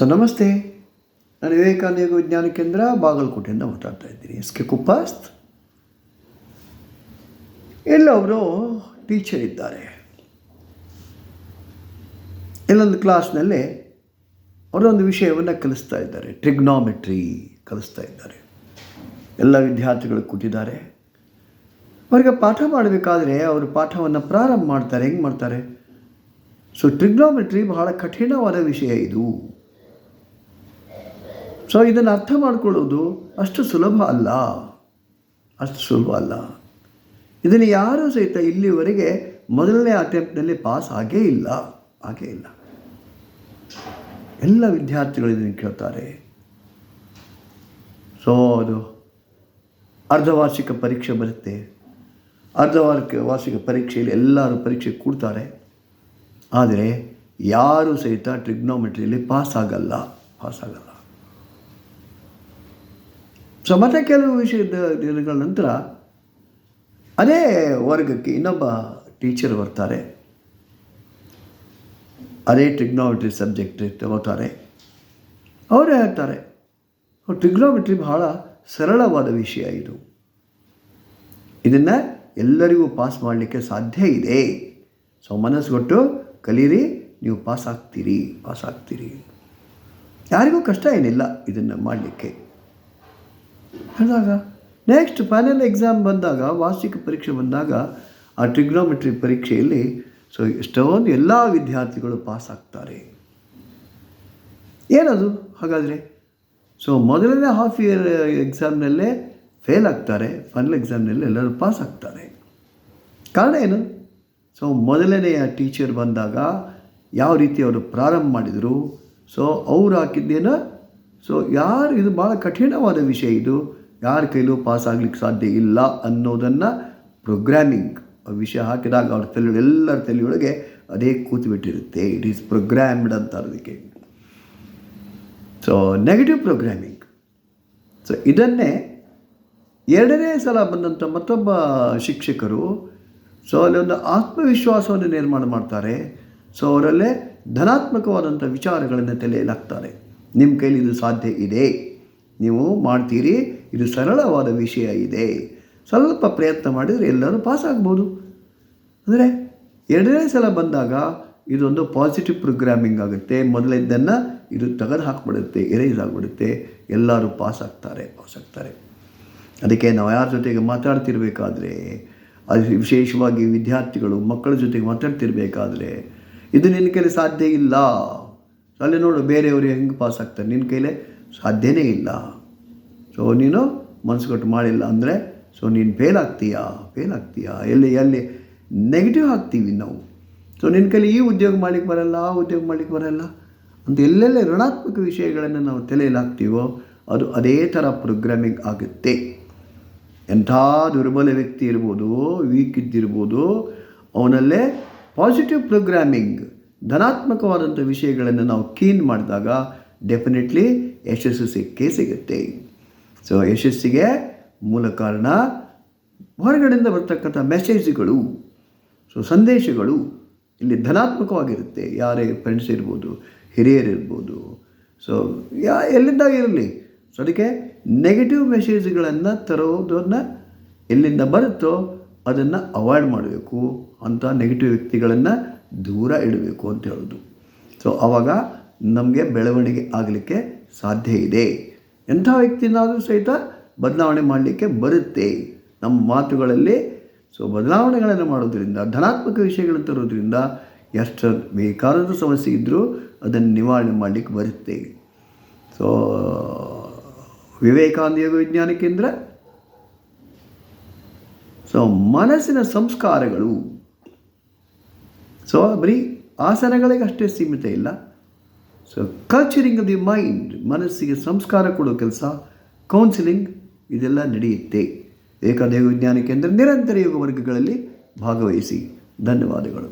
ನಮಸ್ತೆ. ನಾನು ವಿವೇಕಾನಂದ ಯೋಗ ವಿಜ್ಞಾನ ಕೇಂದ್ರ ಬಾಗಲಕೋಟೆಯಿಂದ ಮಾತಾಡ್ತಾ ಇದ್ದೀನಿ. SK ಕುಪ್ಪಾಸ್ತ್. ಎಲ್ಲೊಬ್ಬರು ಟೀಚರ್ ಇದ್ದಾರೆ. ಇಲ್ಲೊಂದು ಕ್ಲಾಸ್ನಲ್ಲಿ ಅವರೊಂದು ವಿಷಯವನ್ನು ಕಲಿಸ್ತಾ ಇದ್ದಾರೆ. ಟ್ರಿಗ್ನಾಮೆಟ್ರಿ ಕಲಿಸ್ತಾ ಇದ್ದಾರೆ. ಎಲ್ಲ ವಿದ್ಯಾರ್ಥಿಗಳು ಕೂತಿದ್ದಾರೆ. ಅವರಿಗೆ ಪಾಠ ಮಾಡಬೇಕಾದ್ರೆ ಅವರು ಪಾಠವನ್ನು ಪ್ರಾರಂಭ ಮಾಡ್ತಾರೆ. ಹೆಂಗೆ ಮಾಡ್ತಾರೆ? ಟ್ರಿಗ್ನಾಮೆಟ್ರಿ ಬಹಳ ಕಠಿಣವಾದ ವಿಷಯ ಇದು. ಇದನ್ನು ಅರ್ಥ ಮಾಡಿಕೊಳ್ಳೋದು ಅಷ್ಟು ಸುಲಭ ಅಲ್ಲ. ಇದನ್ನು ಯಾರೂ ಸಹಿತ ಇಲ್ಲಿವರೆಗೆ ಮೊದಲನೇ ಅಟೆಂಪ್ಟ್ನಲ್ಲಿ ಪಾಸ್ ಆಗೇ ಇಲ್ಲ. ಎಲ್ಲ ವಿದ್ಯಾರ್ಥಿಗಳು ಇದನ್ನು ಕೇಳ್ತಾರೆ. ಅದು ಅರ್ಧವಾರ್ಷಿಕ ಪರೀಕ್ಷೆ ಬರುತ್ತೆ. ವಾರ್ಷಿಕ ಪರೀಕ್ಷೆಯಲ್ಲಿ ಎಲ್ಲರೂ ಪರೀಕ್ಷೆ ಕೂಡ್ತಾರೆ. ಆದರೆ ಯಾರೂ ಸಹಿತ ಟ್ರಿಗ್ನೋಮೆಟ್ರಿಯಲ್ಲಿ ಪಾಸ್ ಆಗಲ್ಲ. ಮತ್ತೆ ಕೆಲವು ದಿನಗಳ ನಂತರ ಅದೇ ವರ್ಗಕ್ಕೆ ಇನ್ನೊಬ್ಬ ಟೀಚರ್ ಬರ್ತಾರೆ. ಅದೇ ಟ್ರಿಗ್ನೋಮೆಟ್ರಿ ಸಬ್ಜೆಕ್ಟ್ ತಗೋತಾರೆ. ಅವರೇ ಹೇಳ್ತಾರೆ, ಟ್ರಿಗ್ನೋಮೆಟ್ರಿ ಬಹಳ ಸರಳವಾದ ವಿಷಯ ಇದು. ಇದನ್ನು ಎಲ್ಲರಿಗೂ ಪಾಸ್ ಮಾಡಲಿಕ್ಕೆ ಸಾಧ್ಯ ಇದೆ. ಮನಸ್ಸುಗೊಟ್ಟು ಕಲೀರಿ, ನೀವು ಪಾಸ್ ಆಗ್ತೀರಿ. ಯಾರಿಗೂ ಕಷ್ಟ ಏನಿಲ್ಲ ಇದನ್ನು ಮಾಡಲಿಕ್ಕೆ. ಅಂದಾಗ ನೆಕ್ಸ್ಟ್ ಫೈನಲ್ ಎಕ್ಸಾಮ್ ಬಂದಾಗ, ವಾರ್ಷಿಕ ಪರೀಕ್ಷೆ ಬಂದಾಗ, ಆ ಟ್ರಿಗ್ನೋಮೆಟ್ರಿ ಪರೀಕ್ಷೆಯಲ್ಲಿ ಎಷ್ಟೊಂದು ಎಲ್ಲ ವಿದ್ಯಾರ್ಥಿಗಳು ಪಾಸ್ ಆಗ್ತಾರೆ. ಏನದು ಹಾಗಾದರೆ? ಮೊದಲನೇ ಹಾಫ್ ಇಯರ್ ಎಕ್ಸಾಮ್ನಲ್ಲೇ ಫೇಲ್ ಆಗ್ತಾರೆ. ಫೈನಲ್ ಎಕ್ಸಾಮ್ನಲ್ಲಿ ಎಲ್ಲರೂ ಪಾಸ್ ಆಗ್ತಾರೆ. ಕಾರಣ ಏನು? ಮೊದಲನೆಯ ಟೀಚರ್ ಬಂದಾಗ ಯಾವ ರೀತಿ ಅವರು ಪ್ರಾರಂಭ ಮಾಡಿದರು, ಅವ್ರು ಹಾಕಿದ್ದೇನೋ ಯಾರು ಇದು ಭಾಳ ಕಠಿಣವಾದ ವಿಷಯ, ಇದು ಯಾರ ಕೈಲೂ ಪಾಸ್ ಆಗಲಿಕ್ಕೆ ಸಾಧ್ಯ ಇಲ್ಲ ಅನ್ನೋದನ್ನು ಪ್ರೋಗ್ರಾಮಿಂಗ್ ವಿಷಯ ಹಾಕಿದಾಗ ಅವ್ರ ಎಲ್ಲರ ತಲೆಯೊಳಗೆ ಅದೇ ಕೂತುಬಿಟ್ಟಿರುತ್ತೆ. ಇಟ್ ಈಸ್ ಪ್ರೋಗ್ರಾಮ್ಡ್ ಅಂತಾರೆ ಅದಕ್ಕೆ. Negative programming. ಇದನ್ನೇ ಎರಡನೇ ಸಲ ಬಂದಂಥ ಮತ್ತೊಬ್ಬ ಶಿಕ್ಷಕರು ಅಲ್ಲೊಂದು ಆತ್ಮವಿಶ್ವಾಸವನ್ನು ನಿರ್ಮಾಣ ಮಾಡ್ತಾರೆ. ಅವರಲ್ಲೇ ಧನಾತ್ಮಕವಾದಂಥ ವಿಚಾರಗಳನ್ನು ತಲೆಯಲ್ಲಿ ಹಾಕ್ತಾರೆ. ನಿಮ್ಮ ಕೈಲಿ ಇದು ಸಾಧ್ಯ ಇದೆ, ನೀವು ಮಾಡ್ತೀರಿ, ಇದು ಸರಳವಾದ ವಿಷಯ ಇದೆ, ಸ್ವಲ್ಪ ಪ್ರಯತ್ನ ಮಾಡಿದರೆ ಎಲ್ಲರೂ ಪಾಸ್ ಆಗ್ಬೋದು. ಅಂದರೆ ಎರಡನೇ ಸಲ ಬಂದಾಗ ಇದೊಂದು ಪಾಸಿಟಿವ್ ಪ್ರೋಗ್ರಾಮಿಂಗ್ ಆಗುತ್ತೆ. ಮೊದಲಿದ್ದನ್ನು ಇದು ತೆಗೆದು ಹಾಕಿಬಿಡುತ್ತೆ, ಎರೇಸ್ ಆಗಿಬಿಡುತ್ತೆ, ಎಲ್ಲರೂ ಪಾಸ್ ಆಗ್ತಾರೆ. ಅದಕ್ಕೆ ನಾವು ಯಾರ ಜೊತೆಗೆ ಮಾತಾಡ್ತಿರ್ಬೇಕಾದ್ರೆ, ಅದು ವಿಶೇಷವಾಗಿ ವಿದ್ಯಾರ್ಥಿಗಳು ಮಕ್ಕಳ ಜೊತೆಗೆ ಮಾತಾಡ್ತಿರ್ಬೇಕಾದ್ರೆ, ಇದು ನಿನ್ನ ಕೈಲಿ ಸಾಧ್ಯ ಇಲ್ಲ, ಅಲ್ಲಿ ನೋಡು ಬೇರೆಯವರು ಹೆಂಗೆ ಪಾಸ್ ಆಗ್ತಾರೆ, ನಿನ್ನ ಕೈಲೇ ಸಾಧ್ಯನೇ ಇಲ್ಲ. ನೀನು ಮನಸ್ಸುಗೊಟ್ಟು ಮಾಡಿಲ್ಲ ಅಂದರೆ ನೀನು ಫೇಲ್ ಆಗ್ತೀಯಾ. ಎಲ್ಲಿ ನೆಗೆಟಿವ್ ಹಾಕ್ತೀವಿ ನಾವು. ನಿನ್ನ ಕೈಲಿ ಈ ಉದ್ಯೋಗ ಮಾಡ್ಲಿಕ್ಕೆ ಬರಲ್ಲ, ಆ ಉದ್ಯೋಗ ಮಾಡ್ಲಿಕ್ಕೆ ಬರಲ್ಲ ಅಂತ ಎಲ್ಲೆಲ್ಲ ಋಣಾತ್ಮಕ ವಿಷಯಗಳನ್ನು ನಾವು ತಲೆಯಲ್ಲಿ ಹಾಕ್ತೀವೋ ಅದು ಅದೇ ಥರ ಪ್ರೋಗ್ರಾಮಿಂಗ್ ಆಗುತ್ತೆ. ಎಂಥ ದುರ್ಬಲ ವ್ಯಕ್ತಿ ಇರ್ಬೋದು, ವೀಕ್ ಇದ್ದಿರ್ಬೋದು, ಅವನಲ್ಲೇ ಪಾಸಿಟಿವ್ ಪ್ರೋಗ್ರಾಮಿಂಗ್, ಧನಾತ್ಮಕವಾದಂಥ ವಿಷಯಗಳನ್ನು ನಾವು ಕೀನ್ ಮಾಡಿದಾಗ ಡೆಫಿನೆಟ್ಲಿ ಯಶಸ್ಸು ಸಿಗುತ್ತೆ. ಯಶಸ್ಸಿಗೆ ಮೂಲ ಕಾರಣ ಹೊರಗಡೆಯಿಂದ ಬರ್ತಕ್ಕಂಥ ಮೆಸೇಜ್ಗಳು, ಸಂದೇಶಗಳು ಇಲ್ಲಿ ಧನಾತ್ಮಕವಾಗಿರುತ್ತೆ. ಯಾರೇ ಫ್ರೆಂಡ್ಸ್ ಇರ್ಬೋದು, ಹಿರಿಯರಿರ್ಬೋದು, ಎಲ್ಲಿಂದ ಇರಲಿ. ಅದಕ್ಕೆ ನೆಗೆಟಿವ್ ಮೆಸೇಜ್ಗಳನ್ನು ತರೋದನ್ನು ಎಲ್ಲಿಂದ ಬರುತ್ತೋ ಅದನ್ನು ಅವಾಯ್ಡ್ ಮಾಡಬೇಕು. ಅಂಥ ನೆಗೆಟಿವ್ ವ್ಯಕ್ತಿಗಳನ್ನು ದೂರ ಇಡಬೇಕು ಅಂತ ಹೇಳೋದು. ಆವಾಗ ನಮಗೆ ಬೆಳವಣಿಗೆ ಆಗಲಿಕ್ಕೆ ಸಾಧ್ಯ ಇದೆ. ಎಂಥ ವ್ಯಕ್ತಿನಾದರೂ ಸಹಿತ ಬದಲಾವಣೆ ಮಾಡಲಿಕ್ಕೆ ಬರುತ್ತೆ. ನಮ್ಮ ಮಾತುಗಳಲ್ಲಿ ಬದಲಾವಣೆಗಳನ್ನು ಮಾಡೋದ್ರಿಂದ, ಧನಾತ್ಮಕ ವಿಷಯಗಳನ್ನು ತರೋದ್ರಿಂದ ಎಷ್ಟು ಬೇಕಾದಂಥ ಸಮಸ್ಯೆ ಇದ್ದರೂ ಅದನ್ನು ನಿವಾರಣೆ ಮಾಡಲಿಕ್ಕೆ ಬರುತ್ತೆ. ವಿವೇಕಾನಂದ ಯೋಗ ವಿಜ್ಞಾನ ಕೇಂದ್ರ ಮನಸ್ಸಿನ ಸಂಸ್ಕಾರಗಳು ಬರೀ ಆಸನಗಳಿಗೆ ಅಷ್ಟೇ ಸೀಮಿತ ಇಲ್ಲ. ಕಲ್ಚರಿಂಗ್ ದಿ ಮೈಂಡ್, ಮನಸ್ಸಿಗೆ ಸಂಸ್ಕಾರ ಕೊಡೋ ಕೆಲಸ, ಕೌನ್ಸಿಲಿಂಗ್, ಇದೆಲ್ಲ ನಡೆಯುತ್ತೆ. ವಿವೇಕಾನಂದ ಯೋಗ ವಿಜ್ಞಾನ ಕೇಂದ್ರ ನಿರಂತರ ಯೋಗ ವರ್ಗಗಳಲ್ಲಿ ಭಾಗವಹಿಸಿ. ಧನ್ಯವಾದಗಳು.